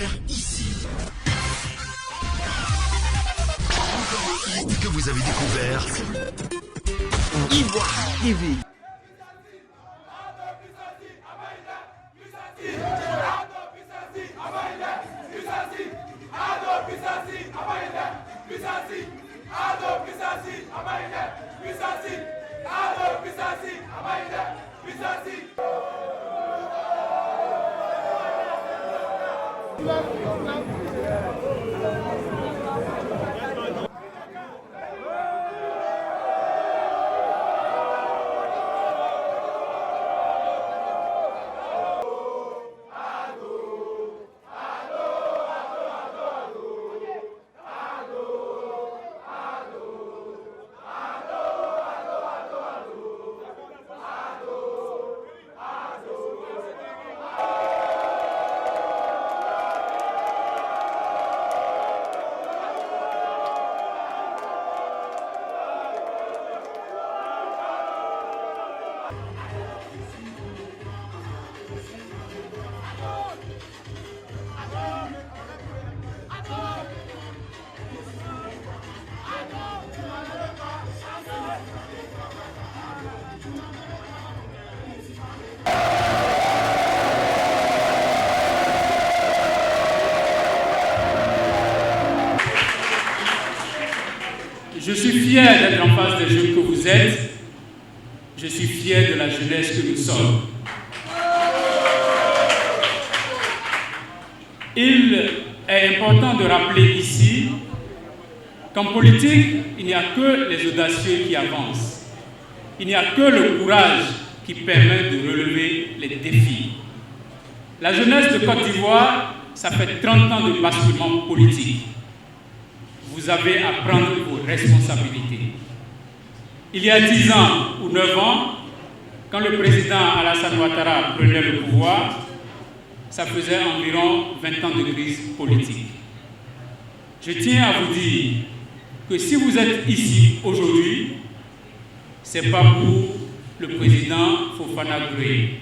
découvert ici. Que vous avez découvert Ivoire TV. Je suis fier d'être en face des jeunes que vous êtes. Je suis fier de la jeunesse que nous sommes. Il est important de rappeler ici qu'en politique, il n'y a que les audacieux qui avancent. Il n'y a que le courage qui permet de relever les défis. La jeunesse de Côte d'Ivoire, ça fait 30 ans de basculement politique. Vous avez à prendre vos responsabilités. Il y a 10 ans ou 9 ans, quand le président Alassane Ouattara prenait le pouvoir, ça faisait environ 20 ans de crise politique. Je tiens à vous dire que si vous êtes ici aujourd'hui, ce n'est pas pour le président Fofana Gueye,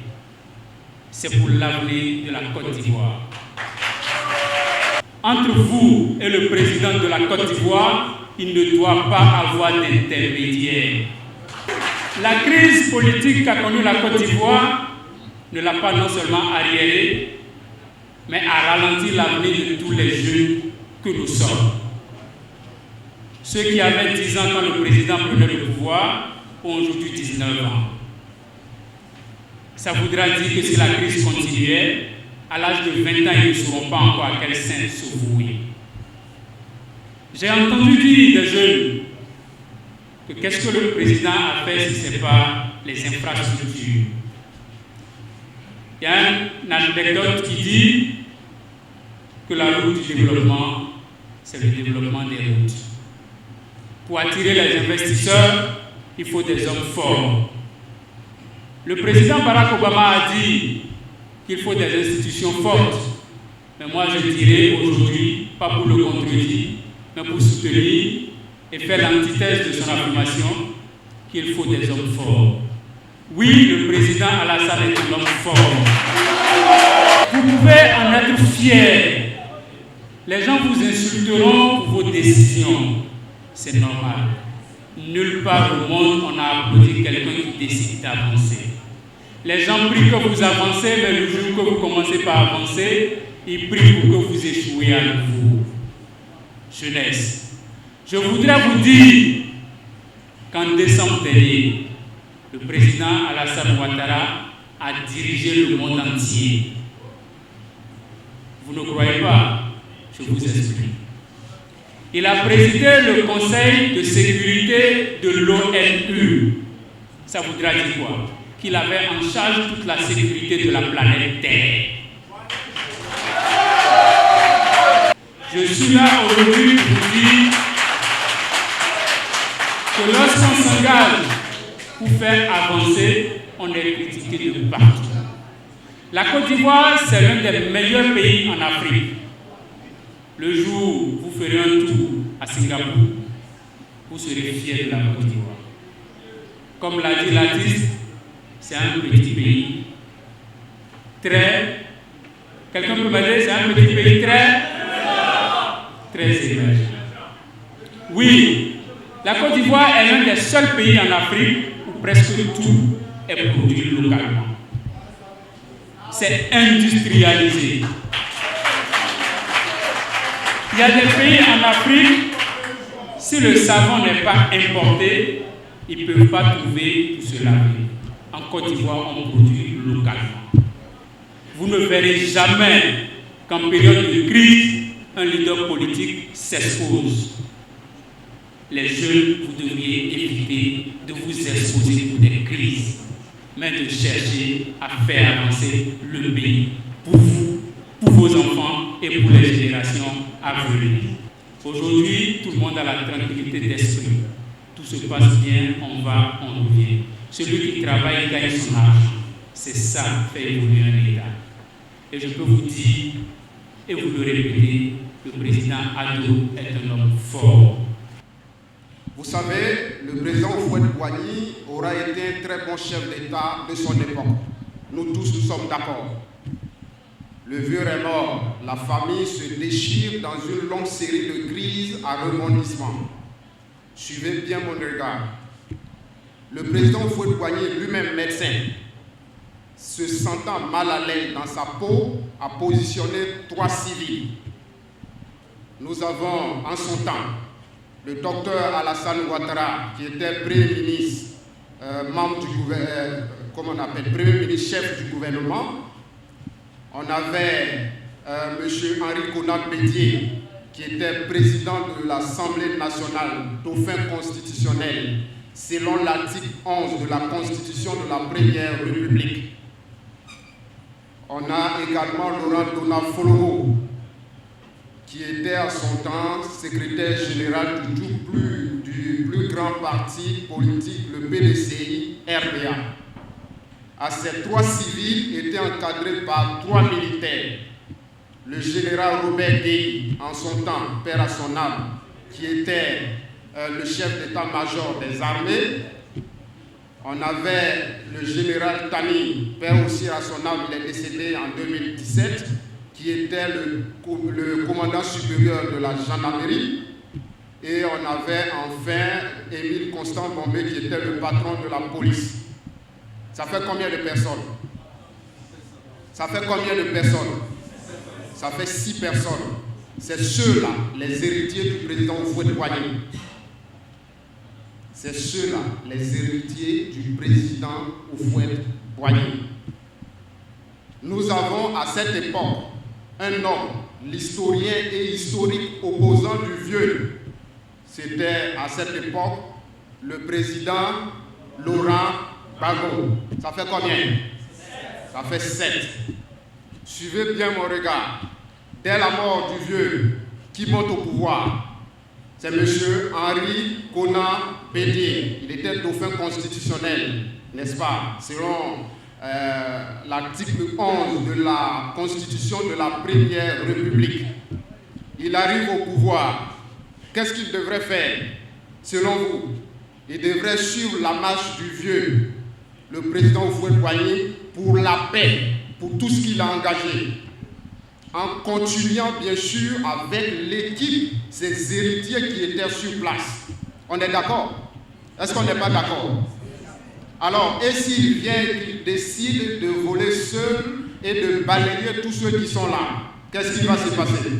c'est pour l'avenir de la Côte d'Ivoire. Entre vous et le président de la Côte d'Ivoire, il ne doit pas avoir d'intermédiaire. La crise politique qu'a connue la Côte d'Ivoire ne l'a pas non seulement arriérée, mais a ralenti l'avenir de tous les jeunes que nous sommes. Ceux qui avaient 10 ans quand le président prenait le pouvoir ont aujourd'hui 19 ans. Ça voudra dire que si la crise continuait, à l'âge de 20 ans, ils ne sauront pas encore à quel sein se vouer. J'ai entendu dire des jeunes que qu'est-ce que le président a fait si ce n'est pas les infrastructures. Il y a une anecdote qui dit que la route du développement, c'est le développement des routes. Pour attirer les investisseurs, il faut des hommes forts. Le président Barack Obama a dit qu'il faut des institutions fortes. Mais moi, je dirais aujourd'hui, pas pour le contredire, mais pour soutenir et faire l'antithèse de son affirmation, qu'il faut des hommes forts. Oui, le président Alassane est un homme fort. Vous pouvez en être fiers. Les gens vous insulteront pour vos décisions. C'est normal. Nulle part au monde, on a applaudi quelqu'un qui décide d'avancer. Les gens prient que vous avancez, mais le jour que vous commencez par avancer, ils prient pour que vous échouiez à nouveau. Jeunesse, je voudrais vous dire qu'en décembre dernier, le président Alassane Ouattara a dirigé le monde entier. Vous ne croyez pas? Je vous explique. Il a présidé le Conseil de sécurité de l'ONU. Ça voudra dire quoi? Qu'il avait en charge toute la sécurité de la planète Terre. Je suis là aujourd'hui pour vous dire que lorsqu'on s'engage pour faire avancer, on est critiqué de partout. La Côte d'Ivoire, c'est l'un des meilleurs pays en Afrique. Le jour où vous ferez un tour à Singapour, vous serez fiers de la Côte d'Ivoire. Comme l'a dit l'artiste, c'est un petit pays très Quelqu'un peut me dire, c'est un petit pays très émergent. Oui, la Côte d'Ivoire est l'un des seuls pays en Afrique où presque tout est produit localement. C'est industrialisé. Il y a des pays en Afrique, si le savon n'est pas importé, ils ne peuvent pas trouver tout cela. En Côte d'Ivoire, on produit localement. Vous ne verrez jamais qu'en période de crise, un leader politique s'expose. Les jeunes, vous devriez éviter de vous exposer pour des crises, mais de chercher à faire avancer le pays pour vous, pour vos enfants et pour les générations à venir. Aujourd'hui, tout le monde a la tranquillité d'esprit. Tout se passe bien, on va, on revient. Celui qui travaille gagne son argent. C'est ça qui fait évoluer un État. Et je peux vous dire, et vous le répétez, le président Addo est un homme fort. Vous savez, le président Houphouët-Boigny aura été un très bon chef d'État de son époque. Nous tous, nous sommes d'accord. Le vieux est mort, la famille se déchire dans une longue série de crises à rebondissement. Suivez bien mon regard. Le président Houphouët-Boigny, lui-même médecin, se sentant mal à l'aise dans sa peau, a positionné 3 civils. Nous avons en son temps le docteur Alassane Ouattara, qui était Premier ministre, membre du gouvernement, comment on appelle, Premier ministre chef du gouvernement. On avait M. Henri Konan Bédié, qui était président de l'Assemblée nationale, dauphin constitutionnel, selon l'article 11 de la Constitution de la Première République. On a également Laurent Dona-Foloro, qui était à son temps secrétaire général du plus grand parti politique, le PDCI-RDA. À ces 3 civils étaient encadrés par 3 militaires. Le général Robert Gueye, en son temps, père à son âme, qui était le chef d'état-major des armées. On avait le général Tani, père aussi à son âme, il est décédé en 2017, qui était le commandant supérieur de la gendarmerie. Et on avait enfin Émile Constant Bombé, qui était le patron de la police. Ça fait combien de personnes? Ça fait combien de personnes? Ça fait 6 personnes. C'est ceux-là, les héritiers du président Houphouët-Boigny. C'est ceux-là, les héritiers du président Houphouët-Boigny. Nous avons à cette époque un homme, l'historien et historique opposant du vieux. C'était à cette époque le président Laurent Gbagbo. Ça fait combien? Ça fait 7. Suivez bien mon regard. Dès la mort du vieux, qui monte au pouvoir? C'est M. Henri Konan Bédié. Il était dauphin constitutionnel, n'est-ce pas? Selon l'article 11 de la Constitution de la Première République. Il arrive au pouvoir. Qu'est-ce qu'il devrait faire, selon vous? Il devrait suivre la marche du vieux, le président Houphouët-Boigny, pour la paix, pour tout ce qu'il a engagé, en continuant bien sûr avec l'équipe, ses héritiers qui étaient sur place. On est d'accord? Est-ce qu'on n'est pas d'accord? Alors, et s'il vient et qu'il décide de voler seul et de balayer tous ceux qui sont là, qu'est-ce qui va se passer?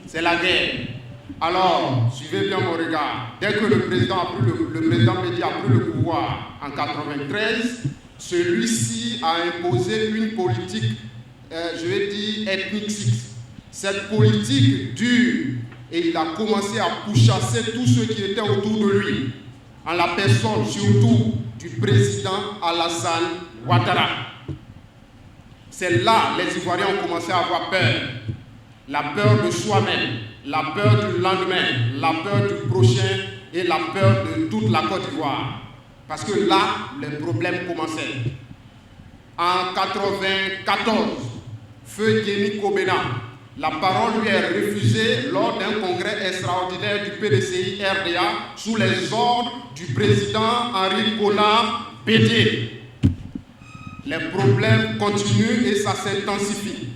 C'est la guerre. Alors, suivez bien mon regard. Dès que le président Bédié a pris le pouvoir en 1993, celui-ci a imposé une politique, je vais dire, ethnique. Cette politique dure, et il a commencé à pourchasser tous ceux qui étaient autour de lui, en la personne surtout du président Alassane Ouattara. C'est là que les Ivoiriens ont commencé à avoir peur. La peur de soi-même, la peur du lendemain, la peur du prochain et la peur de toute la Côte d'Ivoire. Parce que là, les problèmes commençaient. En 1994, feu Guéni Kobena, la parole lui est refusée lors d'un congrès extraordinaire du PDCI-RDA sous les ordres du président Henri Konan Bédié. Les problèmes continuent et ça s'intensifie.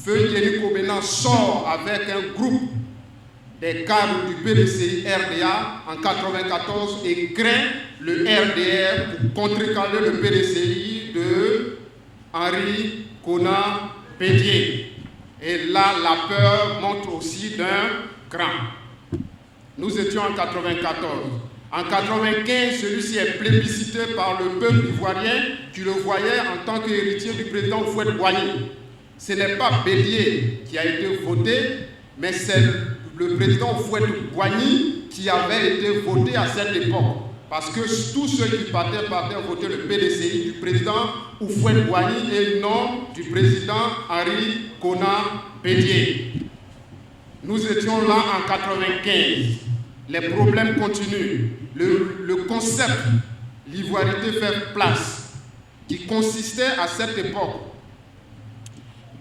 Feu Yéni Kobena sort avec un groupe des cadres du PDCI RDA en 1994 et crée le RDR pour contrecarrer le PDCI de Henri Konan Bédié. Et là, la peur monte aussi d'un cran. Nous étions en 1994. En 1995, celui-ci est plébiscité par le peuple ivoirien qui le voyait en tant qu'héritier du président Houphouët-Boigny. Ce n'est pas Bédié qui a été voté, mais c'est le président Houphouët-Boigny qui avait été voté à cette époque. Parce que tous ceux qui partaient voter le PDCI du président Houphouët-Boigny et non du président Henri Konan Bédié. Nous étions là en 1995. Les problèmes continuent. Le concept l'ivoirité fait place, qui consistait à cette époque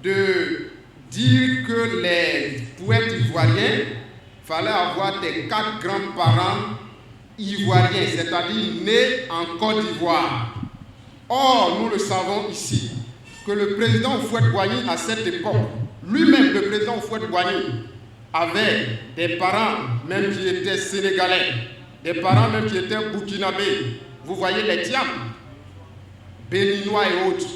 de dire que les poètes ivoiriens, fallait avoir des 4 grands-parents ivoiriens, c'est-à-dire nés en Côte d'Ivoire. Or, nous le savons ici, que le président Houphouët-Boigny, à cette époque, lui-même, le président Houphouët-Boigny, avait des parents même qui étaient sénégalais, des parents même qui étaient burkinabés. Vous voyez les Tiam, béninois et autres.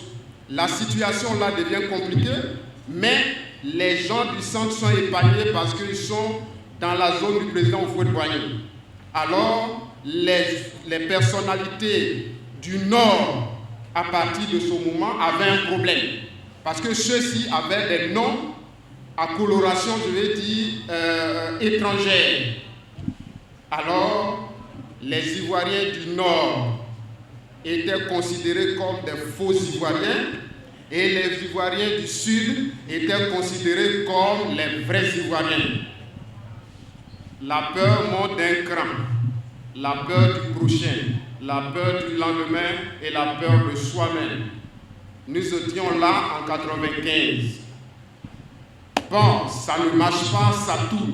La situation là devient compliquée, mais les gens du centre sont épargnés parce qu'ils sont dans la zone du président Houphouët-Boigny. Alors, les personnalités du Nord, à partir de ce moment, avaient un problème. Parce que ceux-ci avaient des noms à coloration, je vais dire, étrangère. Alors, les Ivoiriens du Nord étaient considérés comme des faux Ivoiriens et les Ivoiriens du Sud étaient considérés comme les vrais Ivoiriens. La peur monte d'un cran, la peur du prochain, la peur du lendemain et la peur de soi-même. Nous étions là en 1995. Bon, ça ne marche pas, ça tourne.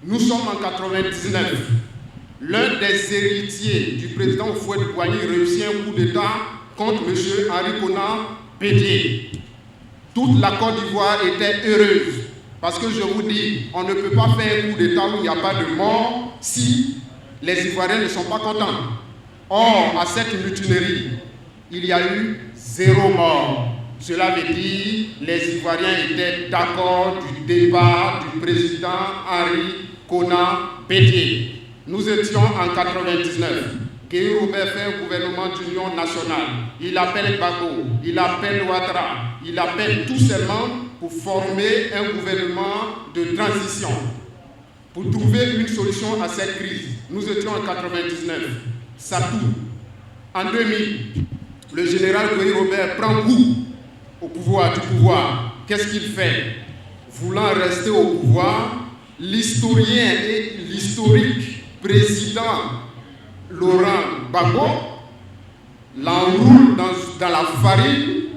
Nous sommes en 1999. L'un des héritiers du président Houphouët-Boigny réussit un coup d'État contre M. Henri Konan Bédié. Toute la Côte d'Ivoire était heureuse. Parce que je vous dis, on ne peut pas faire un coup d'État où il n'y a pas de mort si les Ivoiriens ne sont pas contents. Or, à cette mutinerie, il y a eu 0 mort. Cela veut dire que les Ivoiriens étaient d'accord du départ du président Henri Konan Bédié. Nous étions en 1999. Guéhi Robert fait un gouvernement d'union nationale. Il appelle Gbagbo, il appelle Ouattara, il appelle tous ses membres pour former un gouvernement de transition, pour trouver une solution à cette crise. Nous étions en 1999. Ça tourne. En 2000, le général Guéhi Robert prend goût au pouvoir, du pouvoir. Qu'est-ce qu'il fait? Voulant rester au pouvoir, l'historien et l'historique président Laurent Gbagbo l'enroule dans la farine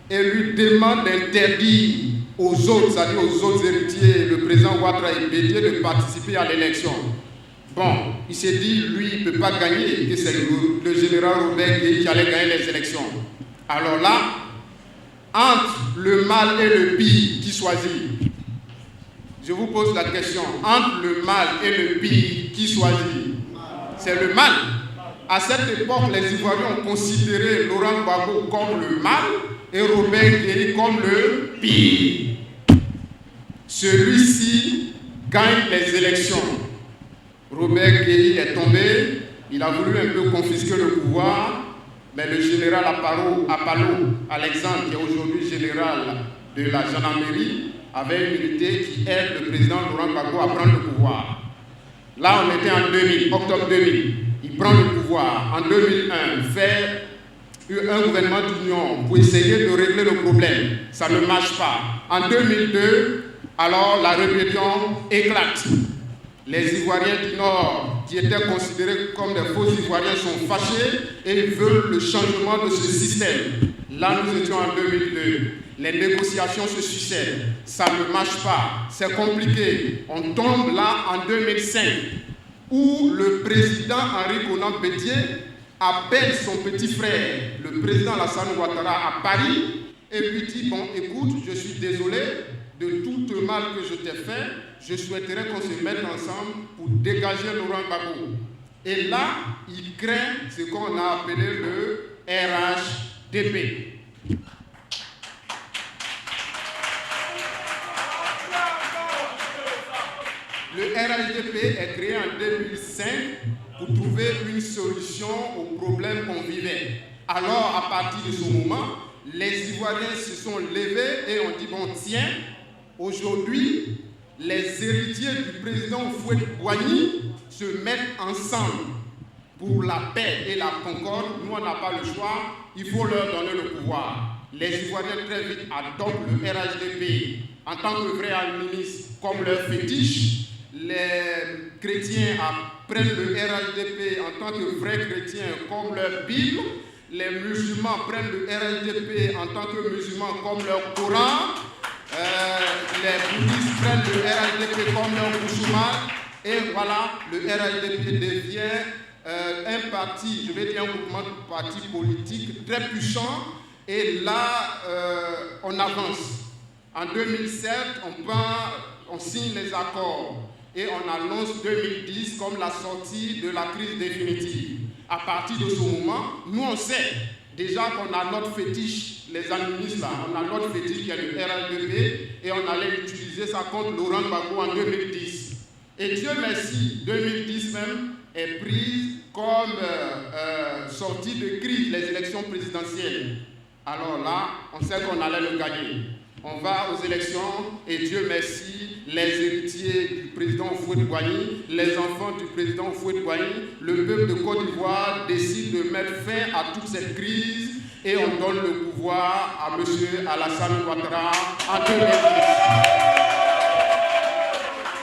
et lui demande d'interdire aux autres, c'est-à-dire aux autres héritiers, le président Ouattara et Bédié, de participer à l'élection. Bon, il s'est dit, lui, il ne peut pas gagner, que c'est le général Robert Guéhi qui allait gagner les élections. Alors là, entre le mal et le pire, qui choisit? Je vous pose la question, entre le mal et le pire, qui choisit? C'est le mal. À cette époque, les Ivoiriens ont considéré Laurent Gbagbo comme le mal et Robert Guéhi comme le pire. Celui-ci gagne les élections. Robert Guéhi est tombé, il a voulu un peu confisquer le pouvoir, mais le général Apalo Alexandre, qui est aujourd'hui général de la gendarmerie, avait une unité qui aide le président Laurent Gbagbo à prendre le pouvoir. Là, on était en 2000, octobre 2000. Il prend le pouvoir. En 2001, fait un gouvernement d'union pour essayer de régler le problème. Ça ne marche pas. En 2002, alors la rébellion éclate. Les Ivoiriens du Nord, qui étaient considérés comme des faux Ivoiriens, sont fâchés et veulent le changement de ce système. Là, nous étions en 2002. Les négociations se succèdent. Ça ne marche pas. C'est compliqué. On tombe là en 2005, où le président Henri Konan Bédié appelle son petit frère, le président Alassane Ouattara, à Paris et lui dit, bon, écoute, je suis désolé de tout le mal que je t'ai fait, je souhaiterais qu'on se mette ensemble pour dégager Laurent Gbagbo. Et là, il crée ce qu'on a appelé le RHDP. Le RHDP est créé en 2005 pour trouver une solution aux problèmes qu'on vivait. Alors, à partir de ce moment, les Ivoiriens se sont levés et ont dit, bon, tiens, aujourd'hui, les héritiers du président Houphouët-Boigny se mettent ensemble pour la paix et la concorde. Nous, on n'a pas le choix, il faut leur donner le pouvoir. Les Ivoiriens très vite adoptent le RHDP en tant que vrai administre comme leur fétiche. Les chrétiens prennent le RHDP en tant que vrais chrétiens comme leur Bible. Les musulmans prennent le RHDP en tant que musulmans comme leur Coran. Les bouddhistes prennent le RHDP comme leur musulman. Et voilà, le RHDP devient un parti, je vais dire un mouvement de parti politique très puissant. Et là, on avance. En 2007, on signe les accords. Et on annonce 2010 comme la sortie de la crise définitive. À partir de ce moment, nous on sait déjà qu'on a notre fétiche, les administres là, on a notre fétiche qui est le RHDP et on allait utiliser ça contre Laurent Gbagbo en 2010. Et Dieu merci, 2010 même est prise comme sortie de crise, les élections présidentielles. Alors là, on sait qu'on allait le gagner. On va aux élections et Dieu merci, les héritiers du président Houphouët-Boigny, les enfants du président Houphouët-Boigny, le peuple de Côte d'Ivoire décide de mettre fin à toute cette crise et on donne le pouvoir à M. Alassane Ouattara en 2010.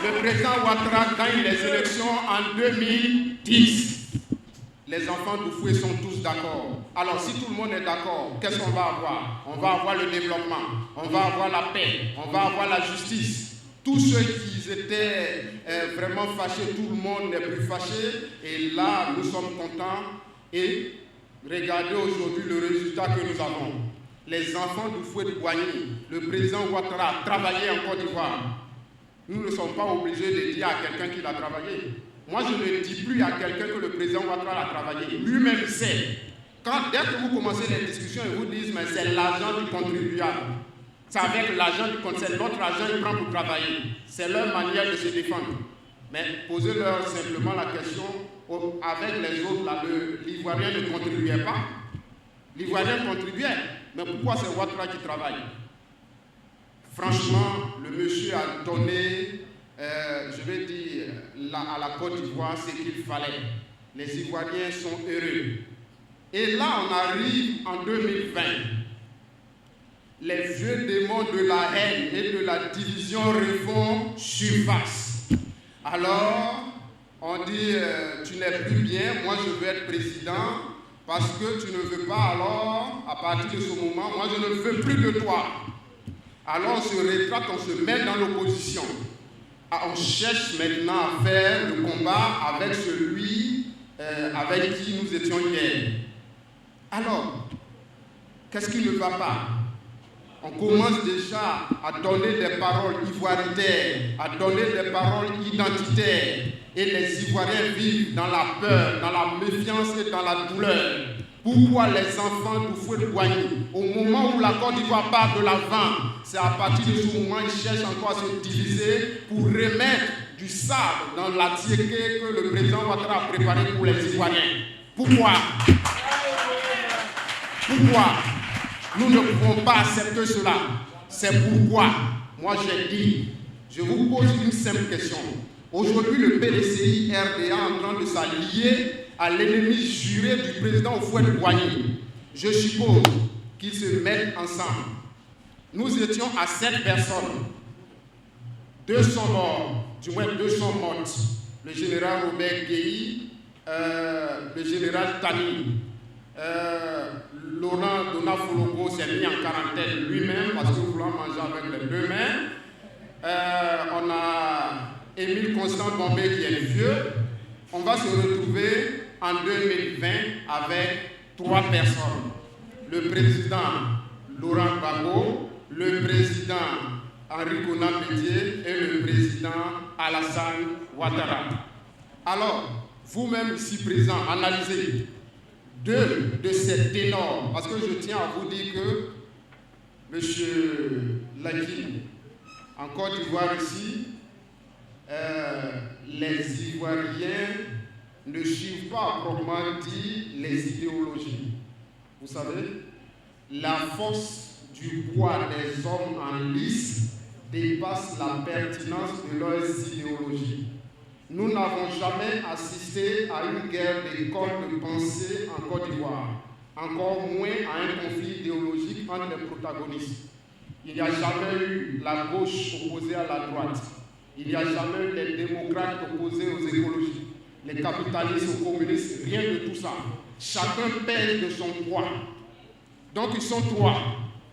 Le président Ouattara gagne les élections en 2010. Les enfants d'Houphouët sont tous d'accord. Alors si tout le monde est d'accord, qu'est-ce qu'on va avoir? On va avoir le développement, on va avoir la paix, on va avoir la justice. Tous ceux qui étaient vraiment fâchés, tout le monde n'est plus fâché. Et là, nous sommes contents. Et regardez aujourd'hui le résultat que nous avons. Les enfants d'Houphouët-Boigny, le président Ouattara a travaillé en Côte d'Ivoire. Nous ne sommes pas obligés de dire à quelqu'un qu'il a travaillé. Moi, je ne dis plus à quelqu'un que le président Ouattara a travaillé. Lui-même sait. Dès que vous commencez les discussions, ils vous disent mais c'est l'argent du contribuable. C'est avec l'argent du contribuable. C'est notre argent qu'ils prennent pour travailler. C'est leur manière de se défendre. Mais posez-leur simplement la question, avec les autres, là, l'Ivoirien ne contribuait pas. L'Ivoirien contribuait. Mais pourquoi c'est Ouattara qui travaille? Franchement, le monsieur a donné... je vais dire, à la Côte d'Ivoire, ce qu'il fallait. Les Ivoiriens sont heureux. Et là, on arrive en 2020. Les vieux démons de la haine et de la division refont surface. Alors, on dit, tu n'es plus bien, moi je veux être président, parce que tu ne veux pas, alors, à partir de ce moment, moi je ne veux plus de toi. Alors on se rétracte, on se met dans l'opposition. On cherche maintenant à faire le combat avec celui avec qui nous étions hier. Alors, qu'est-ce qui ne va pas? On commence déjà à donner des paroles ivoiritaires, à donner des paroles identitaires. Et les Ivoiriens vivent dans la peur, dans la méfiance et dans la douleur. Pourquoi les enfants d'Houphouët-Boigny, au moment où la Côte d'Ivoire part de l'avant, c'est à partir de ce moment qu'ils cherchent encore à se diviser pour remettre du sable dans la tiéké que le président Ouattara a préparé pour les Ivoiriens? Pourquoi? Pourquoi nous ne pouvons pas accepter cela? C'est pourquoi, moi j'ai dit, je vous pose une simple question. Aujourd'hui, le PDCI RDA est en train de s'allier à l'ennemi juré du président Houphouët-Boigny. Je suppose qu'ils se mettent ensemble. Nous étions à 7 personnes. 2 sont morts, du moins 2 sont mortes. Le général Robert Guéhi, le général Tani, Laurent Donafologo s'est mis en quarantaine lui-même parce qu'il voulait manger avec les 2 mains. On a Émile Constant Bombé qui est vieux. On va se retrouver en 2020 avec 3 personnes. Le président, Laurent Gbagbo, le président Henri Konan Bédié et le président Alassane Ouattara. Alors, vous-même ici présents, analysez deux de ces ténors, parce que je tiens à vous dire que M. Lakin, en Côte d'Ivoire ici, les Ivoiriens ne suivent pas proprement dit les idéologies. Vous savez, la force du poids des hommes en lice dépasse la pertinence de leurs idéologies. Nous n'avons jamais assisté à une guerre d'école de pensée en Côte d'Ivoire, encore moins à un conflit idéologique entre les protagonistes. Il n'y a jamais eu la gauche opposée à la droite. Il n'y a jamais eu les démocrates opposés aux écologistes, les capitalistes aux communistes, rien de tout ça. Chacun pèse de son poids. Donc ils sont trois.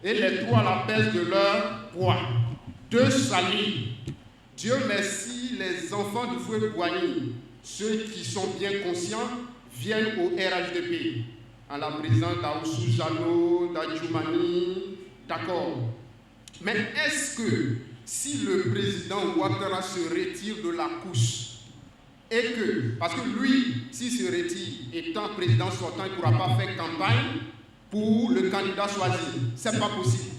Et les trois la pèsent de leur poids. Deux s'allient. Dieu merci, les enfants du fouet Boigny, ceux qui sont bien conscients, viennent au RHDP. En la présence d'Aoussou Jano, d'Adjoumani, d'accord. Mais est-ce que si le président Ouattara se retire de la couche, et que, parce que lui, s'il se retire, étant président sortant, il ne pourra pas faire campagne pour le candidat choisi. Ce n'est pas possible.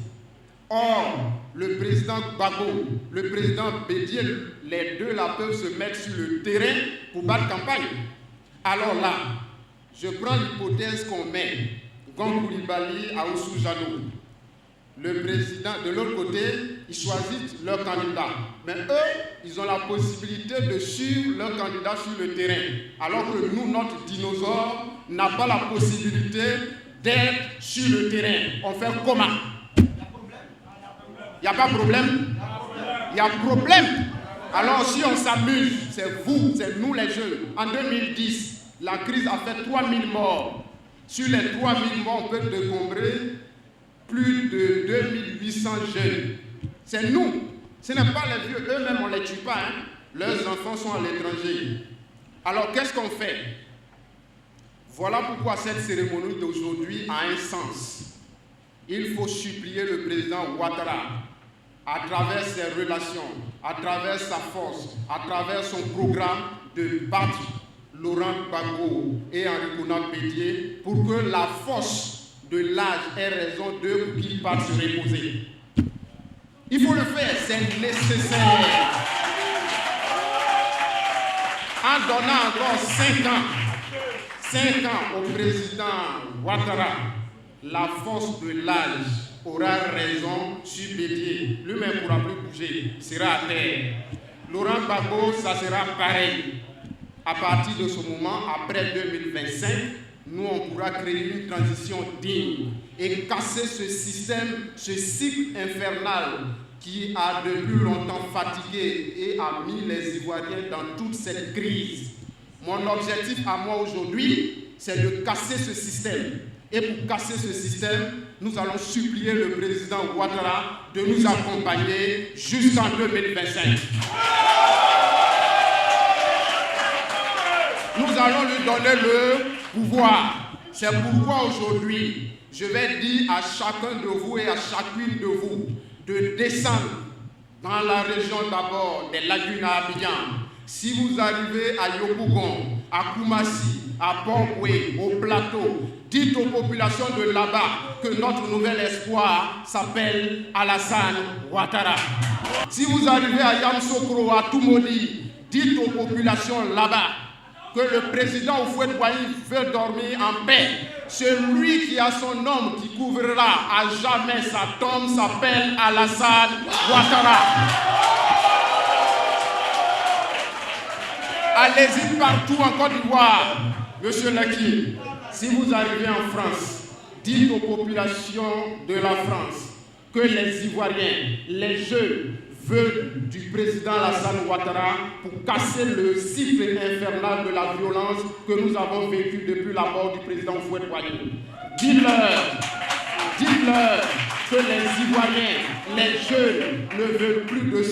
Or, le président Gbagbo, le président Bédié, les deux là peuvent se mettre sur le terrain pour battre campagne. Alors là, je prends l'hypothèse qu'on met Gon Coulibaly à Oussou Jano. Le président, de l'autre côté, ils choisissent leur candidat. Mais eux, ils ont la possibilité de suivre leur candidat sur le terrain. Alors que nous, notre dinosaure, n'a pas la possibilité d'être sur le terrain. On fait comment? Il n'y a pas de problème? Il y a problème. Alors si on s'amuse, c'est vous, c'est nous les jeunes. En 2010, la crise a fait 3000 morts. Sur les 3000 morts, on peut décombrer plus de 2800 jeunes. C'est nous. Ce n'est pas les vieux. Eux-mêmes, on ne les tue pas. Hein. Leurs enfants sont à l'étranger. Alors qu'est-ce qu'on fait? Voilà pourquoi cette cérémonie d'aujourd'hui a un sens. Il faut supplier le président Ouattara, à travers ses relations, à travers sa force, à travers son programme, de battre Laurent Gbagbo et Henri Konan Bédié pour que la force de l'âge ait raison d'eux pour qu'ils partent se reposer. Il faut le faire, c'est nécessaire. En donnant encore 5 ans au président Ouattara, la force de l'âge aura raison sur Bédié. Lui-même ne pourra plus bouger, il sera à terre. Laurent Gbagbo, ça sera pareil. À partir de ce moment, après 2025, nous, on pourra créer une transition digne et casser ce système, ce cycle infernal qui a depuis longtemps fatigué et a mis les Ivoiriens dans toute cette crise. Mon objectif à moi aujourd'hui, c'est de casser ce système. Et pour casser ce système, nous allons supplier le président Ouattara de nous accompagner jusqu'en 2025. Nous allons lui donner le pouvoir. C'est pourquoi aujourd'hui, je vais dire à chacun de vous et à chacune de vous de descendre dans la région d'abord des lagunes à Abidjan. Si vous arrivez à Yopougon, à Koumassi, à Port-Boué, au plateau, dites aux populations de là-bas que notre nouvel espoir s'appelle Alassane Ouattara. Si vous arrivez à Yamoussoukro, à Toumouni, dites aux populations là-bas que le président Houphouët-Boigny veut dormir en paix. Celui qui a son homme qui couvrira à jamais sa tombe s'appelle Alassane Ouattara. Allez-y partout en Côte d'Ivoire, Monsieur Lakin. Si vous arrivez en France, dites aux populations de la France que les Ivoiriens, les jeunes, veulent du président Alassane Ouattara pour casser le cycle infernal de la violence que nous avons vécu depuis la mort du président Houphouët-Boigny. Dites-leur que les Ivoiriens, les jeunes, ne veulent plus de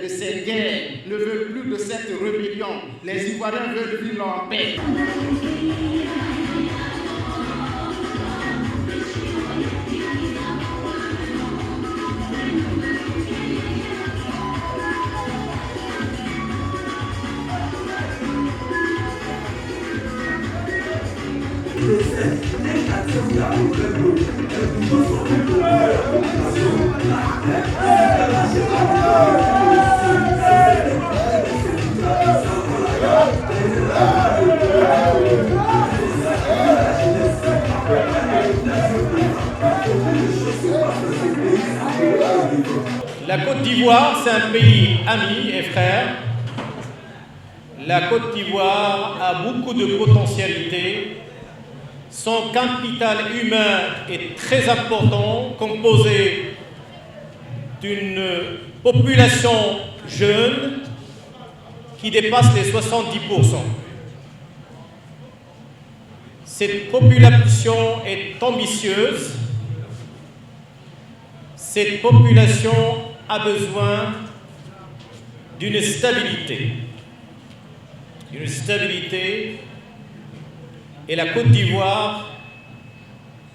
ces guerres, ne veulent plus de cette rébellion. Les Ivoiriens veulent vivre en paix. La Côte d'Ivoire, c'est un pays ami et frère. La Côte d'Ivoire a beaucoup de potentialités. Son capital humain est très important, composé d'une population jeune qui dépasse les 70%. Cette population est ambitieuse. Cette population a besoin d'une stabilité. Une stabilité. Et la Côte d'Ivoire,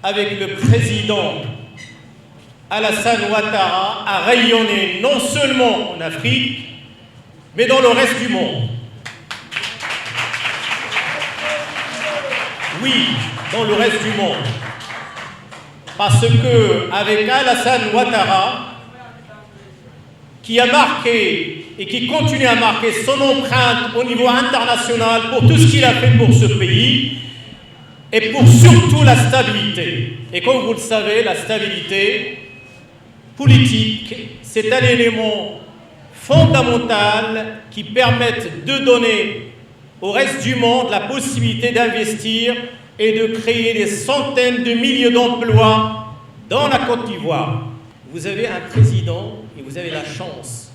avec le président Alassane Ouattara, a rayonné non seulement en Afrique, mais dans le reste du monde. Oui, dans le reste du monde. Parce que avec Alassane Ouattara, qui a marqué et qui continue à marquer son empreinte au niveau international pour tout ce qu'il a fait pour ce pays et pour surtout la stabilité. Et comme vous le savez, la stabilité politique, c'est un élément fondamental qui permet de donner au reste du monde la possibilité d'investir et de créer des centaines de milliers d'emplois dans la Côte d'Ivoire. Vous avez un président et vous avez la chance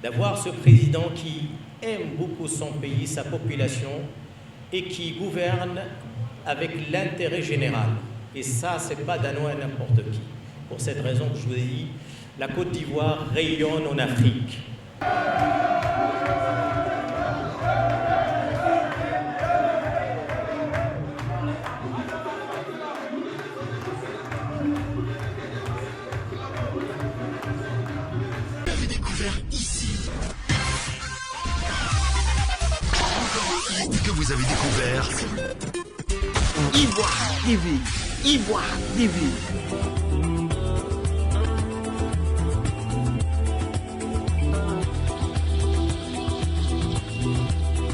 d'avoir ce président qui aime beaucoup son pays, sa population et qui gouverne avec l'intérêt général. Et ça, c'est pas danois à n'importe qui. Pour cette raison que je vous ai dit, la Côte d'Ivoire rayonne en Afrique. Que vous avez découvert Ivoire TV. Ivoire TV.